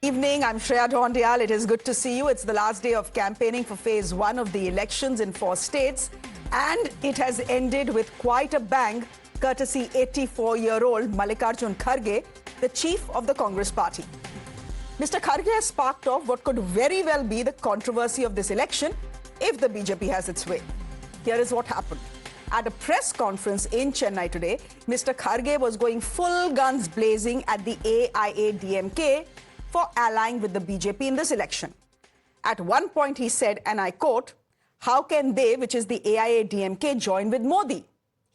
Evening, I'm Shreya Dhandial. It is good to see you. It's the last day of campaigning for phase 1 of the elections in 4 states, and it has ended with quite a bang, courtesy 84-year-old Mallikarjun Kharge, the chief of the Congress party. Mr. Kharge has sparked off what could very well be the controversy of this election if the BJP has its way. Here is what happened. At a press conference in Chennai today, Mr. Kharge was going full guns blazing at the AIADMK for allying with the BJP in this election. At one point he said, and I quote, "How can they, which is the AIADMK, join with Modi?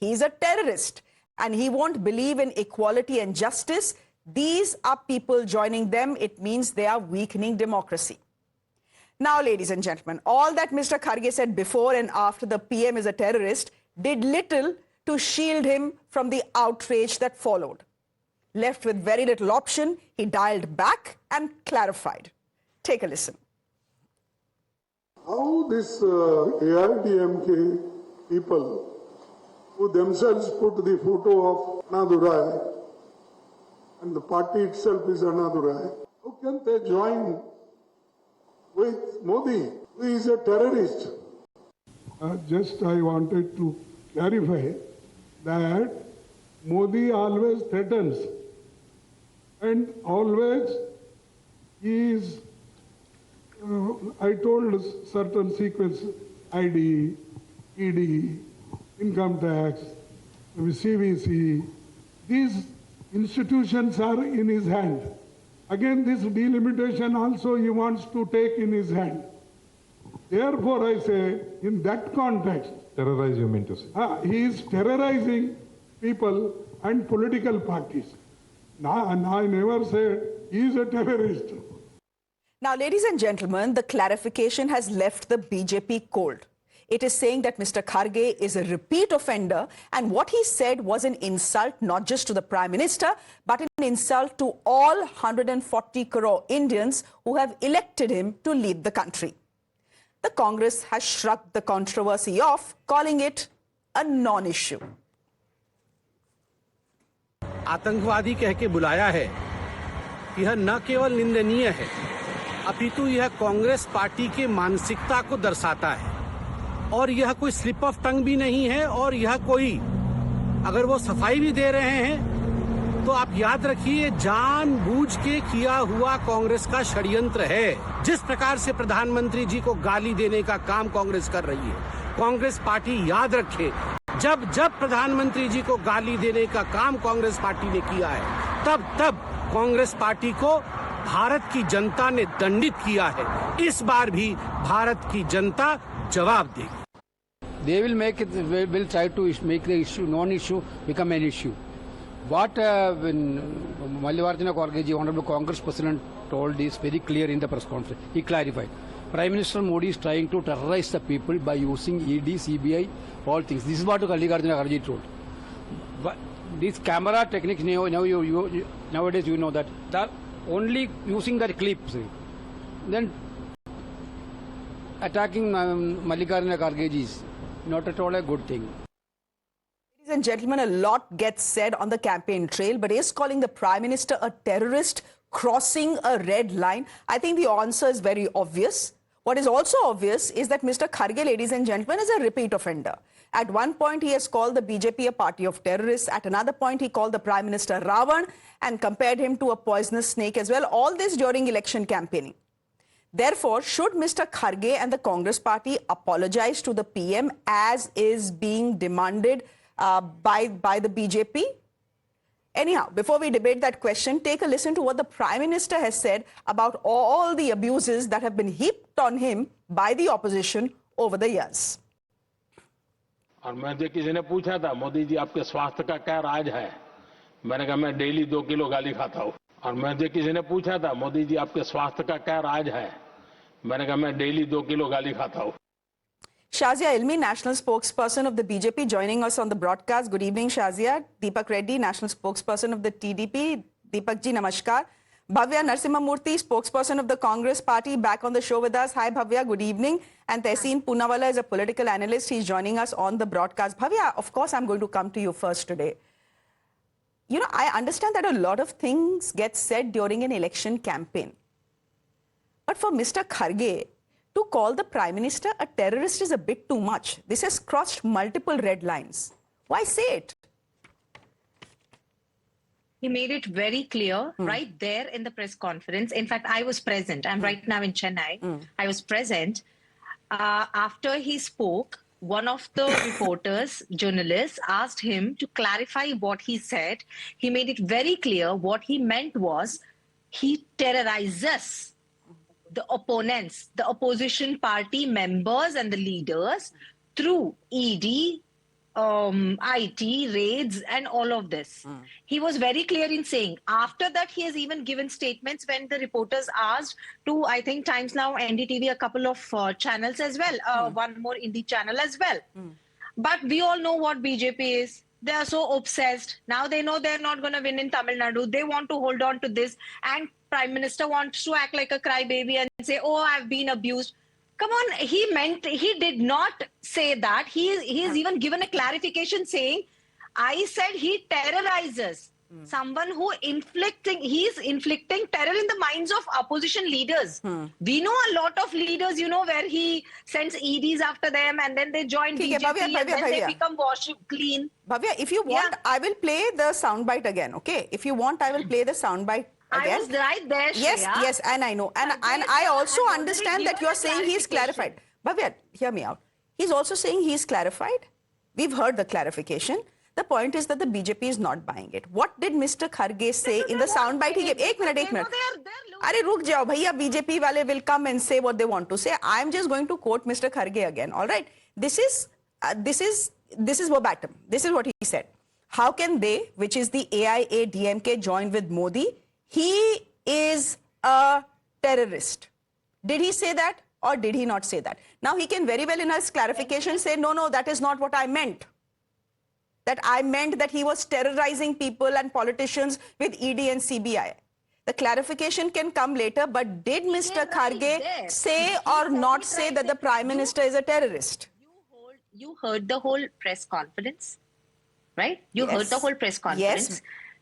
He's a terrorist and he won't believe in equality and justice. These are people joining them. It means they are weakening democracy." Now, ladies and gentlemen, all that Mr. Kharge said before and after the PM is a terrorist did little to shield him from the outrage that followed. Left with very little option, he dialed back and clarified. Take a listen. How this AIDMK people, who themselves put the photo of Annadurai, and the party itself is Annadurai, how can they join with Modi, who is a terrorist? Just I wanted to clarify that Modi always threatens and always is, I told certain sequence, ID, ED, income tax, CVC, these institutions are in his hand. Again, this delimitation also he wants to take in his hand. Therefore, I say, in that context, terrorize, you mean to say? He is terrorizing people and political parties. And I never said he is a terrorist. Now, ladies and gentlemen, the clarification has left the BJP cold. It is saying that Mr. Kharge is a repeat offender, and what he said was an insult not just to the Prime Minister, but an insult to all 140 crore Indians who have elected him to lead the country. The Congress has shrugged the controversy off, calling it a non-issue. आतंकवादी कह के बुलाया है, यह न केवल निंदनीय है, अपितु यह कांग्रेस पार्टी के मानसिकता को दर्शाता है और यह कोई स्लिप ऑफ टंग भी नहीं है और यह कोई, अगर वो सफाई भी दे रहे हैं तो आप याद रखिए जानबूझ के किया हुआ कांग्रेस का षड्यंत्र है। जिस प्रकार से प्रधानमंत्री जी को गाली देने का काम कांग्रेस कर रही है, कांग्रेस पार्टी याद रखे, जब जब प्रधानमंत्री जी को गाली देने का काम कांग्रेस पार्टी ने किया है, तब तब कांग्रेस पार्टी को भारत की जनता ने दंडित किया है। इस बार भी भारत की जनता जवाब देगी। They will try to make the issue, non-issue, become an issue. What Mallikarjun Kharge, Honorable Congress President, told is very clear in the press conference. He clarified. Prime Minister Modi is trying to terrorize the people by using ED, CBI, all things. This is what Mallikarjun Kharge told. But these camera techniques, nowadays you know that they're only using that clips. Then attacking Mallikarjun Kharge is not at all a good thing. Ladies and gentlemen, a lot gets said on the campaign trail, but is calling the Prime Minister a terrorist crossing a red line? I think the answer is very obvious. What is also obvious is that Mr. Kharge, ladies and gentlemen, is a repeat offender. At one point, he has called the BJP a party of terrorists. At another point, he called the Prime Minister Ravan and compared him to a poisonous snake as well. All this during election campaigning. Therefore, should Mr. Kharge and the Congress party apologize to the PM as is being demanded by the BJP? Anyhow, before we debate that question, take a listen to what the Prime Minister has said about all the abuses that have been heaped on him by the opposition over the years. और मुझे किसी ने पूछा था, मोदी जी आपके स्वास्थ्य का क्या राज है? मैंने कहा मैं डेली 2 किलो गाली खाता हूँ। और मुझे किसी ने पूछा था, मोदी जी आपके स्वास्थ्य का क्या राज है? मैंने कहा मैं डेली 2 किलो गाली खाता हूँ। Shazia Ilmi, national spokesperson of the BJP, joining us on the broadcast. Good evening, Shazia. Deepak Reddy, national spokesperson of the TDP. Deepak ji, namaskar. Bhavya Narasimhamurthy, spokesperson of the Congress party, back on the show with us. Hi, Bhavya. Good evening. And Tehseen Poonawalla is a political analyst. He's joining us on the broadcast. Bhavya, of course, I'm going to come to you first today. You know, I understand that a lot of things get said during an election campaign. But for Mr. Kharge, to call the Prime Minister a terrorist is a bit too much. This has crossed multiple red lines. Why say it? He made it very clear right there in the press conference. In fact, I was present. I'm right now in Chennai. I was present. After he spoke, one of the reporters, journalists, asked him to clarify what he said. He made it very clear what he meant was he terrorizes the opponents, the opposition party members and the leaders through ED, IT, raids and all of this. He was very clear in saying. After that, he has even given statements when the reporters asked to, I think, Times Now, NDTV, a couple of channels as well, one more indie channel as well. But we all know what BJP is. They are so obsessed. Now they know they're not going to win in Tamil Nadu. They want to hold on to this. And Prime Minister wants to act like a crybaby and say, oh, I've been abused. Come on, he did not say that. He has even given a clarification saying, I said he terrorizes. Someone who he's inflicting terror in the minds of opposition leaders. We know a lot of leaders, where he sends EDs after them and then they join BJP and then they become clean. Bhavya, if you want, I will play the soundbite again, okay? If you want, I will play the soundbite again. I was right there, Shreya. Yes, and I know. And I also understand that you're saying he's clarified. Bhavya, hear me out. He's also saying he's clarified. We've heard the clarification. The point is that the BJP is not buying it. What did Mr. Kharge say in the soundbite he gave? One minute. Arey, ruk jao, bhaiya, BJP wale will come and say what they want to say. I'm just going to quote Mr. Kharge again. All right. This is verbatim. This is what he said. How can they, which is the AIA DMK, join with Modi? He is a terrorist. Did he say that or did he not say that? Now he can very well in his clarification say, no, that is not what I meant. That I meant that he was terrorizing people and politicians with ED and CBI. The clarification can come later, but did Mr. Kharge say or not say that the Prime Minister is a terrorist? You heard the whole press conference, right? You heard the whole press conference. Yes.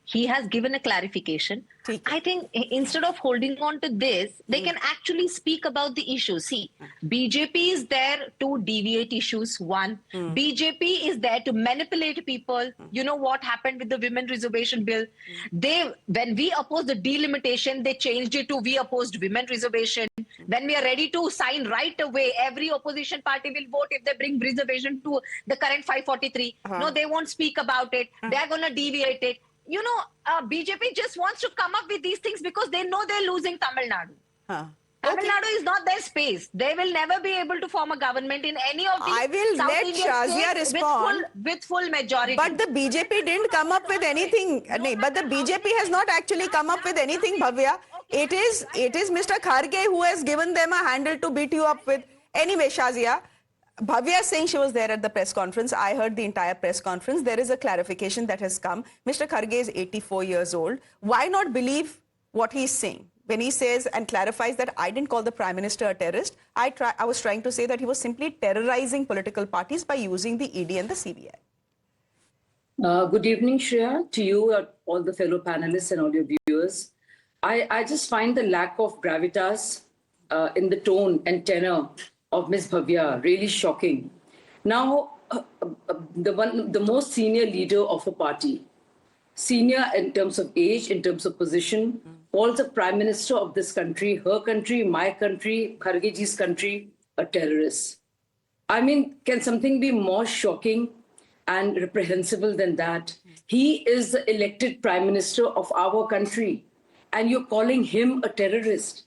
He has given a clarification. I think instead of holding on to this, they can actually speak about the issues. See, BJP is there to deviate issues, one. BJP is there to manipulate people. You know what happened with the women reservation bill? When we opposed the delimitation, they changed it to we opposed women reservation. When we are ready to sign right away, every opposition party will vote if they bring reservation to the current 543. No, they won't speak about it. They're going to deviate it. BJP just wants to come up with these things because they know they're losing Tamil Nadu. Tamil Nadu is not their space. They will never be able to form a government in any of these I will South let Indian Shazia states respond. with full majority. But the BJP didn't come up with anything. But the BJP has not actually come up with anything, Bhavya. It is Mr. Kharge who has given them a handle to beat you up with. Anyway, Shazia, Bhavya is saying she was there at the press conference. I heard the entire press conference. There is a clarification that has come. Mr. Kharge is 84 years old. Why not believe what he's saying? When he says and clarifies that I didn't call the Prime Minister a terrorist, I was trying to say that he was simply terrorizing political parties by using the ED and the CBI. Good evening, Shreya, to you, all the fellow panelists and all your viewers. I just find the lack of gravitas in the tone and tenor of Ms. Bhavya really shocking. Now, the most senior leader of a party, senior in terms of age, in terms of position, calls the Prime Minister of this country, her country, my country, Khargeji's country, a terrorist. I mean, can something be more shocking and reprehensible than that? He is the elected Prime Minister of our country, and you're calling him a terrorist.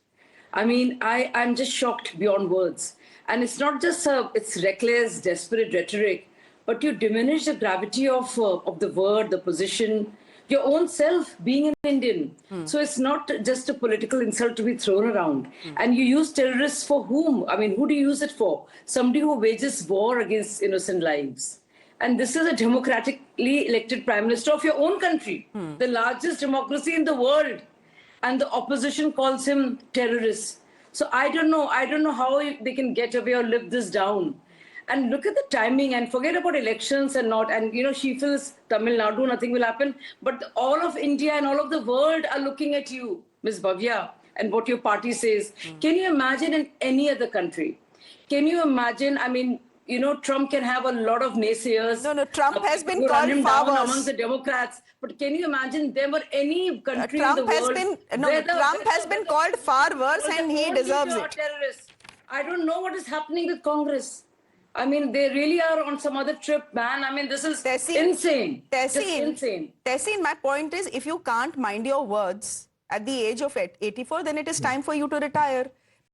I mean, I'm just shocked beyond words. And it's not just it's reckless, desperate rhetoric, but you diminish the gravity of the word, the position, your own self being an Indian. So it's not just a political insult to be thrown around. And you use terrorists for whom? I mean, who do you use it for? Somebody who wages war against innocent lives. And this is a democratically elected Prime Minister of your own country, the largest democracy in the world. And the opposition calls him terrorist. So I don't know how they can get away or live this down. And look at the timing and forget about elections and she feels Tamil Nadu, nothing will happen. But all of India and all of the world are looking at you, Ms. Bhavya. and what your party says. Can you imagine in any other country? Can you imagine? I mean, you know, Trump can have a lot of naysayers. No, Trump has been who run called him far down worse. among the Democrats. But can you imagine there were any country in the world? Trump has been called far worse, and he deserves it. Terrorists. I don't know what is happening with Congress. I mean, they really are on some other trip, man. I mean, this is insane. Just insane. Tehseen, my point is, if you can't mind your words at the age of 84, then it is time for you to retire.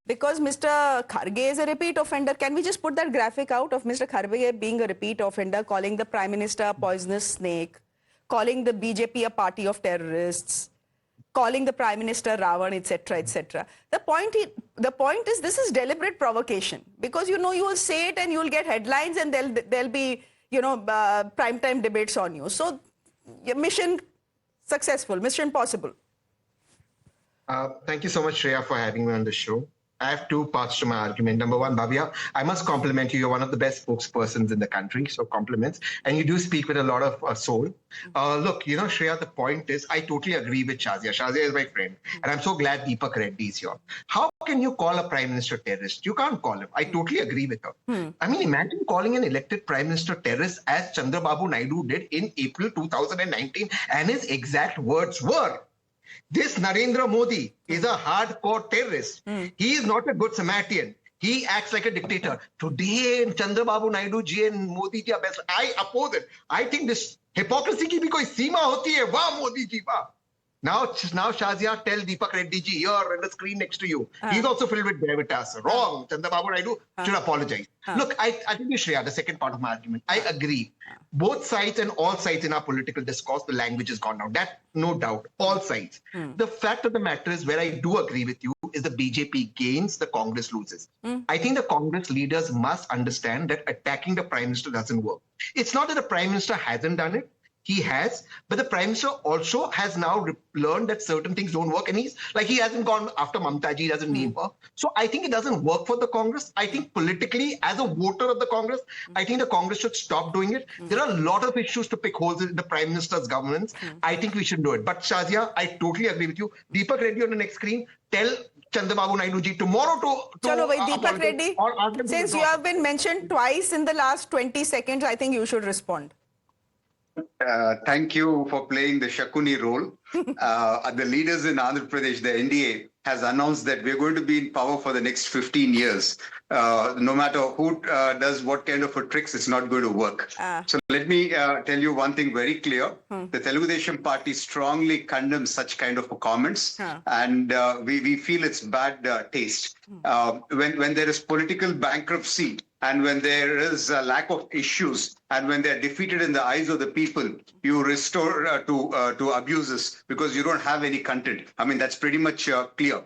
Because Mr. Kharge is a repeat offender. Can we just put that graphic out of Mr. Kharge being a repeat offender, calling the Prime Minister a poisonous snake, calling the BJP a party of terrorists, calling the Prime Minister Ravan, etc., etc. The point is, this is deliberate provocation, because you know you will say it and you will get headlines, and there'll be, you know, primetime debates on you. So your mission successful, mission possible. Thank you so much, Shreya, for having me on the show. I have two parts to my argument. Number one, Bhavya, I must compliment you. You're one of the best spokespersons in the country, so compliments. And you do speak with a lot of soul. Look, you know, Shreya, the point is, I totally agree with Shazia. Shazia is my friend. And I'm so glad Deepak Reddy is here. How can you call a Prime Minister terrorist? You can't call him. I totally agree with her. I mean, imagine calling an elected Prime Minister terrorist, as Chandrababu Naidu did in April 2019. And his exact words were, this Narendra Modi is a hardcore terrorist. He is not a good Samaritan. He acts like a dictator. Today, Chandrababu Naidu ji and Modi ji are best. I oppose it. I think this hypocrisy ki bhi koi seema hoti hai. Wah, Modi ji, wah. Now, Shazia, tell Deepak Reddy ji here on the screen next to you. He's also filled with gravitas. Wrong. Chandrababu Naidu should apologize. Look, I think Shreya, the second part of my argument, I agree. Both sides and all sides in our political discourse, the language has gone down. That, no doubt, all sides. The fact of the matter is, where I do agree with you, is the BJP gains, the Congress loses. I think the Congress leaders must understand that attacking the Prime Minister doesn't work. It's not that the Prime Minister hasn't done it. He has, but the Prime Minister also has now learned that certain things don't work, and he hasn't gone after Mamta ji, he doesn't name her. So I think it doesn't work for the Congress. I think politically, as a voter of the Congress, I think the Congress should stop doing it. There are a lot of issues to pick holes in the Prime Minister's governance. I think we should do it. But Shazia, I totally agree with you. Deepak Reddy on the next screen, tell Chandrababu Naidu ji tomorrow to Chalo, Deepak Reddy, since you have been mentioned twice in the last 20 seconds, I think you should respond. Thank you for playing the Shakuni role. The leaders in Andhra Pradesh, the NDA, has announced that we're going to be in power for the next 15 years. No matter who does what kind of a tricks, it's not going to work. So let me tell you one thing very clear. The Telugu Desam Party strongly condemns such kind of comments, and we feel it's bad taste. When there is political bankruptcy, and when there is a lack of issues, and when they're defeated in the eyes of the people, you restore to abuses because you don't have any content. I mean, that's pretty much clear.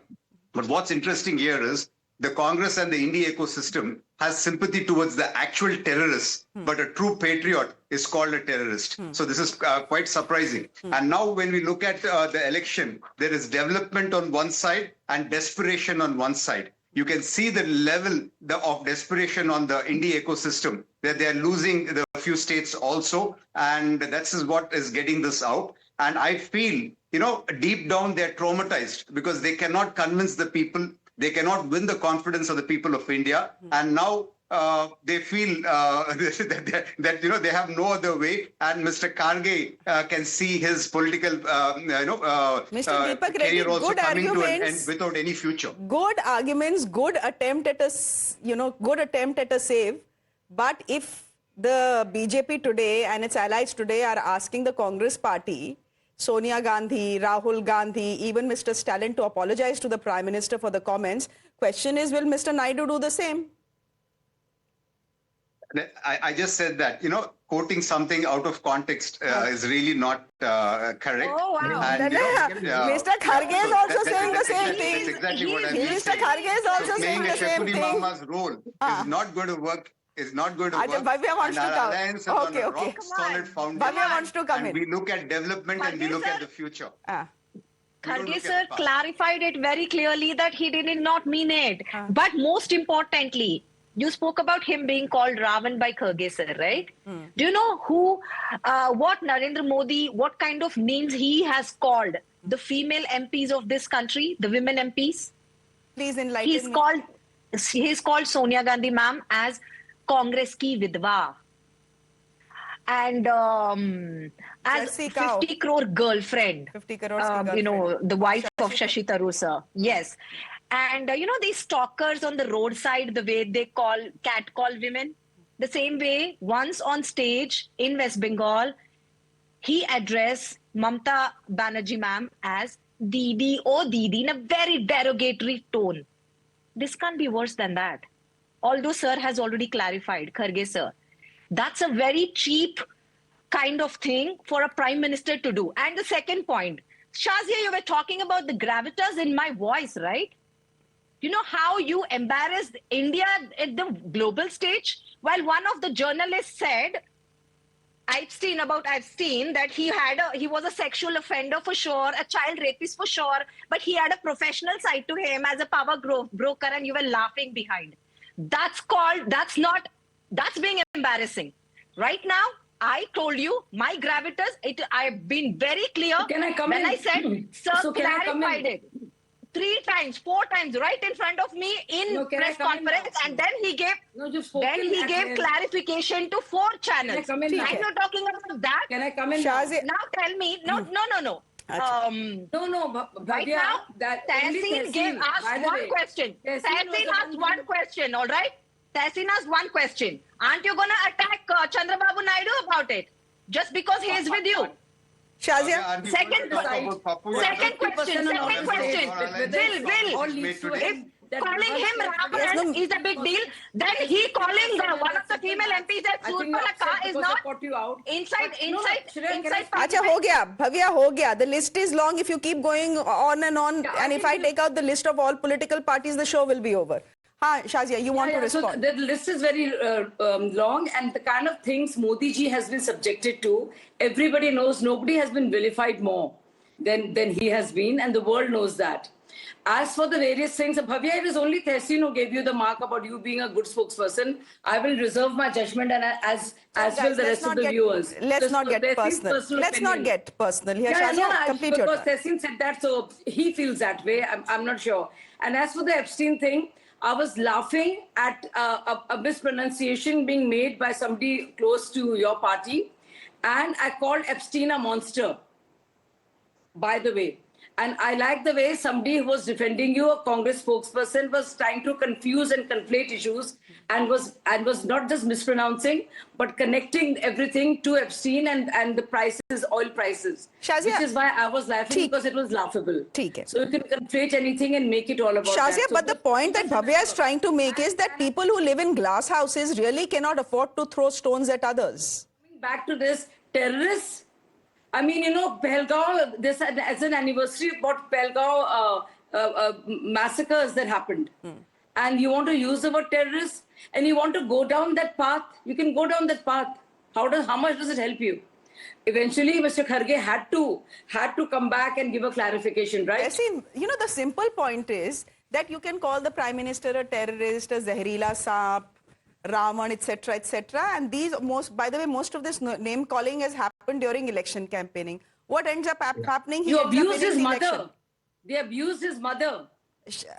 But what's interesting here is the Congress and the India ecosystem has sympathy towards the actual terrorists, but a true patriot is called a terrorist. So this is quite surprising. And now when we look at the election, there is development on one side and desperation on one side. You can see the level of desperation on the India ecosystem, that they are losing the few states also. And that's what is getting this out. And I feel, you know, deep down they're traumatized because they cannot convince the people. They cannot win the confidence of the people of India. And now they feel that you know, they have no other way. And Mr. Kharge can see his political Mr. Deepak Reddy, career also good coming to an end arguments, without any future. good arguments, good attempt at a save. But if the BJP today and its allies today are asking the Congress party, Sonia Gandhi, Rahul Gandhi, even Mr. Stalin, to apologize to the Prime Minister for the comments, question is, will Mr. Naidu do the same? I just said that, you know, quoting something out of context is really not correct. Oh, wow. And, Mr. Kharge is also saying the same thing. That's exactly what I mean. Mr. Kharge is also saying the same thing. thing. Mama's role is not going to work. Is not going to work. Bhavya wants to come. Alliance is on a rock solid foundation. Bhavya wants to come and in. we look at development and we look at the future. Kharge sir clarified it very clearly that he did not mean it. But most importantly, you spoke about him being called Ravan by Kharge sir, right? Do you know what Narendra Modi, what kind of names he has called the female MPs of this country, the women MPs. Please enlighten me. He's called Sonia Gandhi ma'am as Congress ki vidwa. And as 50 crore girlfriend. 50 crores ki girlfriend. You know, the wife of Shashi Tharoor sir. Yes. And you know, these stalkers on the roadside, the way they catcall women, the same way, once on stage in West Bengal, he addressed Mamata Banerjee ma'am as Didi, oh Didi, in a very derogatory tone. This can't be worse than that. Although sir has already clarified, Kharge sir, that's a very cheap kind of thing for a prime minister to do. And the second point, Shazia, you were talking about the gravitas in my voice, right? You know how you embarrassed India at the global stage? While one of the journalists said, about Epstein, that he was a sexual offender for sure, a child rapist for sure, but he had a professional side to him as a power broker, and you were laughing behind. That's being embarrassing. Right now, I told you my gravitas, I've been very clear. Can I come when in? I said, sir clarified it 3 times, 4 times, right in front of me in press conference, and then he gave clarification to 4 channels. I'm not talking about that. Can I come in? Now tell me, no. Right now, Tehseen asked one question. Tehseen asked one question, all right? Tehseen asked one question. Aren't you going to attack Chandrababu Naidu about it? Just because he is with you? Shazia? Second question. Will, if calling him Ravan is a big deal, then he calling one of the female MPs at Surpanaka is not inside. Acha, ho gaya. Bhavya, ho gaya. The list is long. If you keep going on, and if I take out the list of all political parties, the show will be over. Shazia, you want to respond? So the list is very long, and the kind of things Modi ji has been subjected to, everybody knows. Nobody has been vilified more than he has been, and the world knows that. As for the various things, Bhavya, it is only Tehseen who gave you the mark about you being a good spokesperson. I will reserve my judgment, and as will the rest of the viewers. Let's not get personal. Let's not get personal. Here, Shazia, complete your turn. Because Tehseen said that, so he feels that way. I'm not sure. And as for the Epstein thing, I was laughing at a mispronunciation being made by somebody close to your party. And I called Epstein a monster, by the way. And I like the way somebody who was defending you, a Congress spokesperson, was trying to confuse and conflate issues and was not just mispronouncing, but connecting everything to Epstein and the prices, oil prices. Shazia, which is why I was laughing, because it was laughable. So you can conflate anything and make it all about Shazia, that. but the point that Bhavya is trying to make is that people who live in glass houses really cannot afford to throw stones at others. Back to this, terrorists. I mean, you know, Pahalgaon, this as an anniversary about Pahalgaon massacres that happened. And you want to use the word terrorists, and you want to go down that path, you can go down that path. How much does it help you? Eventually, Mr. Kharge had to come back and give a clarification, right? I see, you know, the simple point is that you can call the Prime Minister a terrorist, a Zahirila Saap, Raman, etc., etc. And these, by the way, most of this name calling has happened during election campaigning. What ends up happening? You abused his mother. They abused his mother.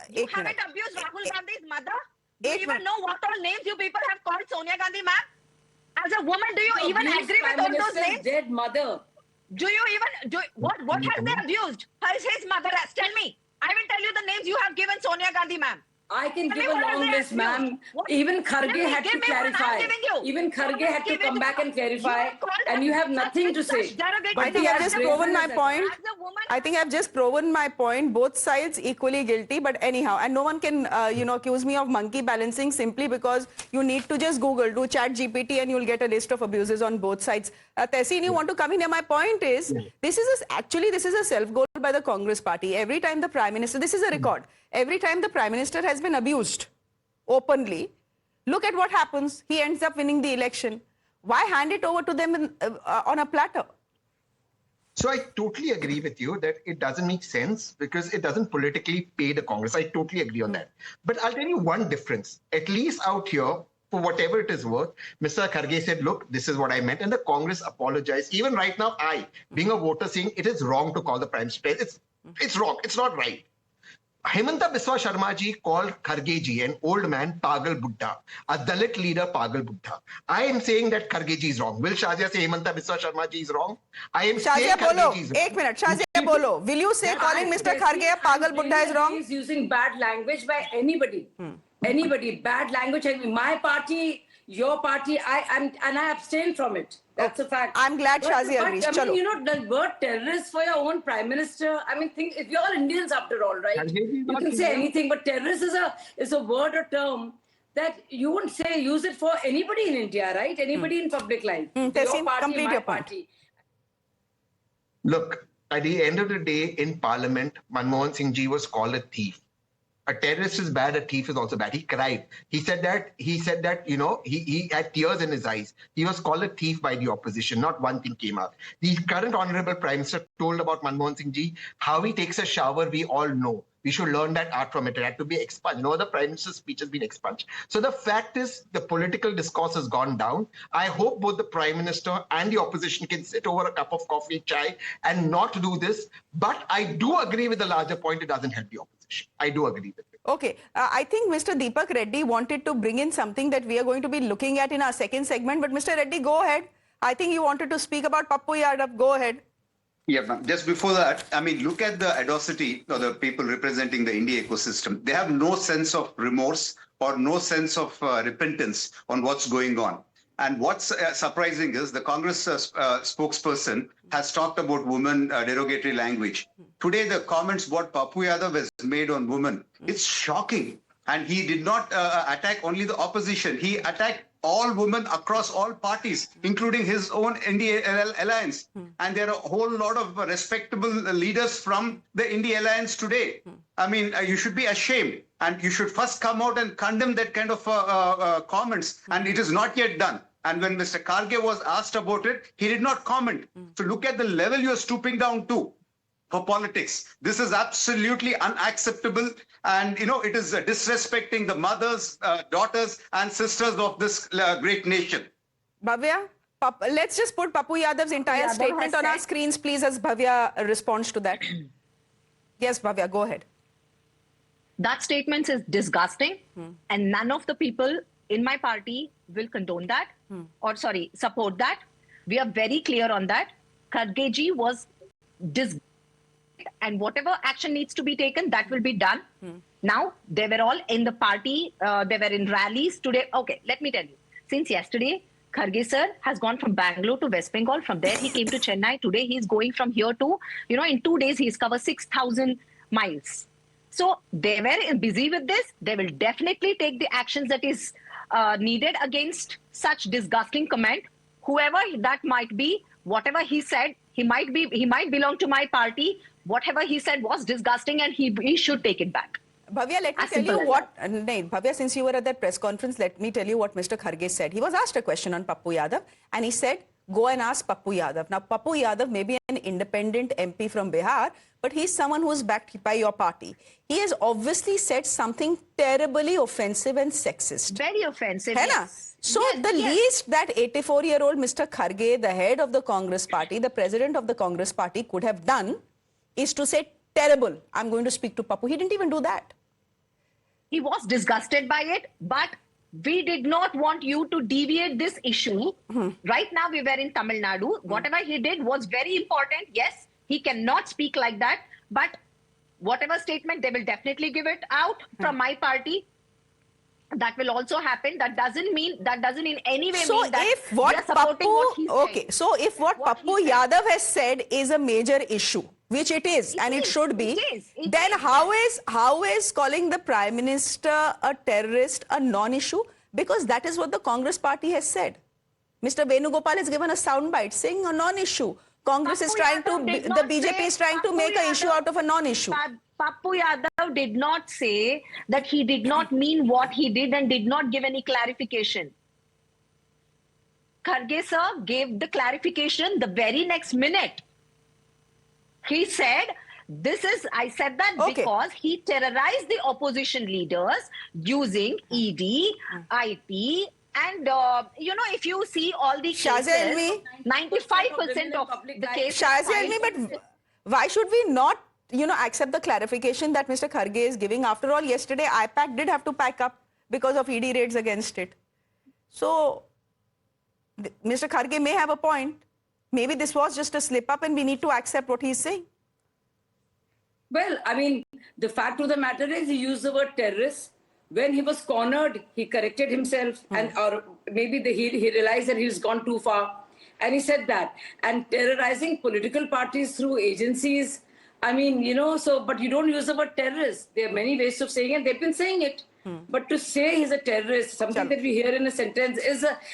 You haven't abused Rahul Gandhi's mother? Do you even know what all names you people have called Sonia Gandhi, ma'am? As a woman, do you even agree with all those names? Dead mother. Do you even what has they abused? His mother has. Tell me. I will tell you the names you have given Sonia Gandhi, ma'am. I can give a long list, ma'am. Even Kharge had to clarify. Even Kharge had to come back and clarify, and you have nothing to say. I think I've just proven my point. I think I've just proven my point. Both sides equally guilty, but anyhow, and no one can, accuse me of monkey balancing simply because you need to just Google, do chat GPT, and you'll get a list of abuses on both sides. Tehseen, you want to come in here? My point is, this is a self-goal by the Congress party. Every time the Prime Minister, this is a record. Every time the Prime Minister has been abused openly, look at what happens. He ends up winning the election. Why hand it over to them on a platter? So I totally agree with you that it doesn't make sense because it doesn't politically pay the Congress. I totally agree on that. But I'll tell you one difference. At least out here, for whatever it is worth, Mr. Kharge said, look, this is what I meant. And the Congress apologized. Even right now, I, being a voter, saying it is wrong to call the Prime Minister. It's wrong. It's not right. Hemanta Biswa Sharma ji called Kharge ji, an old man, Pagal Buddha, a Dalit leader, Pagal Buddha. I am saying that Kharge ji is wrong. Will Shazia say Hemanta Biswa Sharma ji is wrong? I am saying Kharge ji is wrong. 1 minute, Shazia bolo. Will you say calling Mr. Kharge a Pagal Buddha is wrong? He's using bad language by anybody. Anybody, bad language. My party, your party, I abstain from it. That's a fact. I'm glad Shazia agrees. I mean, you know, the word terrorist for your own prime minister. I mean, think if you're Indians after all, right? You can say anything, but terrorist is a word or term that you wouldn't say use it for anybody in India, right? Anybody in public life. Your party, complete my your point. party. Look, at the end of the day, in Parliament, Manmohan Singh ji was called a thief. A terrorist is bad, a thief is also bad. He cried. He said that, you know, he had tears in his eyes. He was called a thief by the opposition. Not one thing came out. The current Honorable Prime Minister told about Manmohan Singh ji, how he takes a shower, we all know. We should learn that art from it. It had to be expunged. No other Prime Minister's speech has been expunged. So the fact is, the political discourse has gone down. I hope both the Prime Minister and the opposition can sit over a cup of coffee, chai, and not do this. But I do agree with the larger point. It doesn't help the opposition. I do agree with it. Okay. I think Mr. Deepak Reddy wanted to bring in something that we are going to be looking at in our second segment. But Mr. Reddy, go ahead. I think you wanted to speak about Pappu Yadav. Go ahead. Yeah, ma'am. Just before that, I mean, look at the audacity of the people representing the India ecosystem. They have no sense of remorse or no sense of repentance on what's going on. And what's surprising is the Congress spokesperson has talked about women derogatory language. Today, the comments what Pappu Yadav has made on women, it's shocking. And he did not attack only the opposition. He attacked all women across all parties, including his own India alliance. And there are a whole lot of respectable leaders from the India alliance today. I mean, you should be ashamed. And you should first come out and condemn that kind of comments. And it is not yet done. And when Mr. Kharge was asked about it, he did not comment. So look at the level you are stooping down to for politics. This is absolutely unacceptable. And, you know, it is disrespecting the mothers, daughters and sisters of this great nation. Bhavya, let's just put Pappu Yadav's entire statement on our screens, please, as Bhavya responds to that. Yes, Bhavya, go ahead. That statement is disgusting, and none of the people in my party will condone that or, sorry, support that. We are very clear on that. Kharge ji was disgusting, and whatever action needs to be taken, that will be done. Now, they were all in the party. They were in rallies today. Okay, let me tell you. Since yesterday, Kharge sir has gone from Bangalore to West Bengal. From there, he came to Chennai. Today, he's going from here to, you know, in 2 days, he's covered 6,000 miles. So they were busy with this. They will definitely take the actions that is needed against such disgusting comment. Whoever that might be, whatever he said, he might belong to my party. Whatever he said was disgusting, and he should take it back. Bhavya, let me tell you what... Bhavya, since you were at that press conference, let me tell you what Mr. Kharge said. He was asked a question on Pappu Yadav, and he said, go and ask Pappu Yadav. Now, Pappu Yadav may be an independent MP from Bihar, but he's someone who is backed by your party. He has obviously said something terribly offensive and sexist. Very offensive, yes. So the least that 84-year-old Mr. Kharge, the head of the Congress party, the president of the Congress party, could have done is to say, terrible, I'm going to speak to Pappu. He didn't even do that. He was disgusted by it, but we did not want you to deviate this issue. Right now, we were in Tamil Nadu. Whatever he did was very important. Yes, he cannot speak like that, but whatever statement, they will definitely give it out from my party. That will also happen. That doesn't in any way mean that if what we are supporting what he's saying. So if what Pappu Yadav has said is a major issue, which it is, and it should be, then how is calling the Prime Minister a terrorist a non-issue? Because that is what the Congress party has said. Mr. Venugopal has given a soundbite saying a non-issue. Congress is trying to, the BJP is trying to make an issue out of a non-issue. Pappu Yadav did not say that he did not mean what he did and did not give any clarification. Kharge sir gave the clarification the very next minute. He said, I said that because he terrorized the opposition leaders using ED, IT, And, if you see all the Shazia cases, Elmi? 95% of the cases... Shazia Elmi, but why should we not, accept the clarification that Mr. Kharge is giving? After all, yesterday, IPAC did have to pack up because of ED raids against it. So, Mr. Kharge may have a point. Maybe this was just a slip-up and we need to accept what he's saying. Well, I mean, the fact of the matter is he used the word terrorist. When he was cornered, he corrected himself or maybe he realized that he's gone too far. And he said that. And terrorizing political parties through agencies, I mean, but you don't use the word terrorist. There are many ways of saying it. They've been saying it. But to say he's a terrorist, something that we hear in a sentence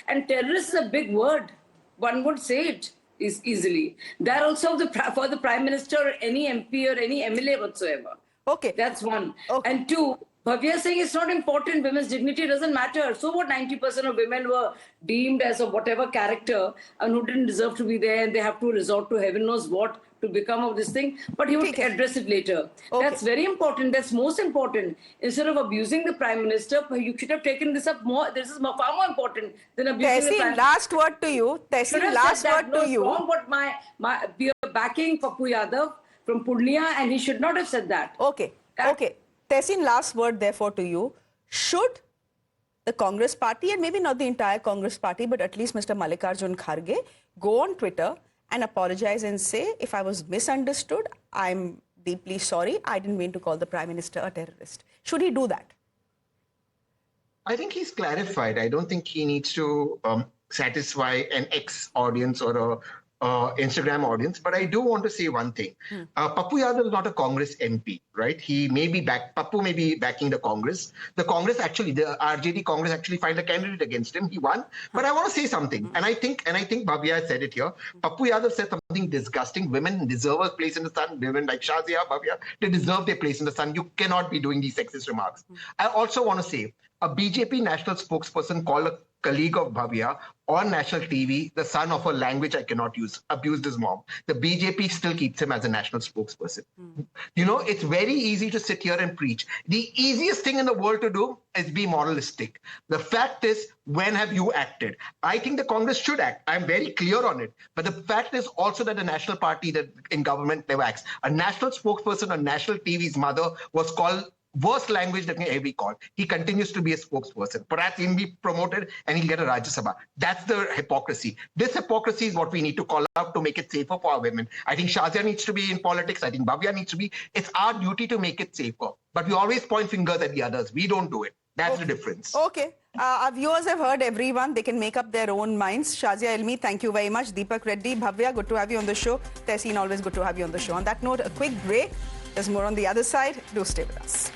and terrorist is a big word. One would say it is easily. That also for the Prime Minister or any MP or any MLA whatsoever. Okay. That's one. Okay. And two, Bhavya is saying it's not important. Women's dignity doesn't matter. So what 90% of women were deemed as of whatever character and who didn't deserve to be there and they have to resort to heaven knows what to become of this thing. But he would address it later. Okay. That's very important. That's most important. Instead of abusing the Prime Minister, you should have taken this up more. This is far more important than abusing the Prime Minister. Last word to you. Tehseen, last word to you. We are backing Pappu Yadav from Purnia and he should not have said that. Okay. Okay. Tehseen, last word therefore to you. Should the Congress party, and maybe not the entire Congress party, but at least Mr. Mallikarjun Kharge, go on Twitter and apologize and say, if I was misunderstood, I'm deeply sorry. I didn't mean to call the Prime Minister a terrorist. Should he do that? I think he's clarified. I don't think he needs to satisfy an ex-audience or a Instagram audience, but I do want to say one thing. Pappu Yadav is not a Congress MP, right? Pappu may be backing the Congress. The RJD Congress actually filed a candidate against him. He won. But I want to say something, and I think Bhavya said it here. Pappu Yadav said something disgusting. Women deserve a place in the sun. Women like Shazia, Bhavya, they deserve their place in the sun. You cannot be doing these sexist remarks. I also want to say, a BJP national spokesperson called a colleague of Bhavya on national TV, the son of a language I cannot use, abused his mom. The BJP still keeps him as a national spokesperson. It's very easy to sit here and preach. The easiest thing in the world to do is be moralistic. The fact is, when have you acted? I think the Congress should act. I'm very clear on it. But the fact is also that the national party that in government never acts. A national spokesperson on national TV's mother was called worst language that can ever be called. He continues to be a spokesperson. Perhaps he'll be promoted and he'll get a Rajya Sabha. That's the hypocrisy. This hypocrisy is what we need to call out to make it safer for our women. I think Shazia needs to be in politics. I think Bhavya needs to be. It's our duty to make it safer. But we always point fingers at the others. We don't do it. That's the difference. Okay. Our viewers have heard everyone. They can make up their own minds. Shazia Elmi, thank you very much. Deepak Reddy, Bhavya, good to have you on the show. Tehseen, always good to have you on the show. On that note, a quick break. There's more on the other side. Do stay with us.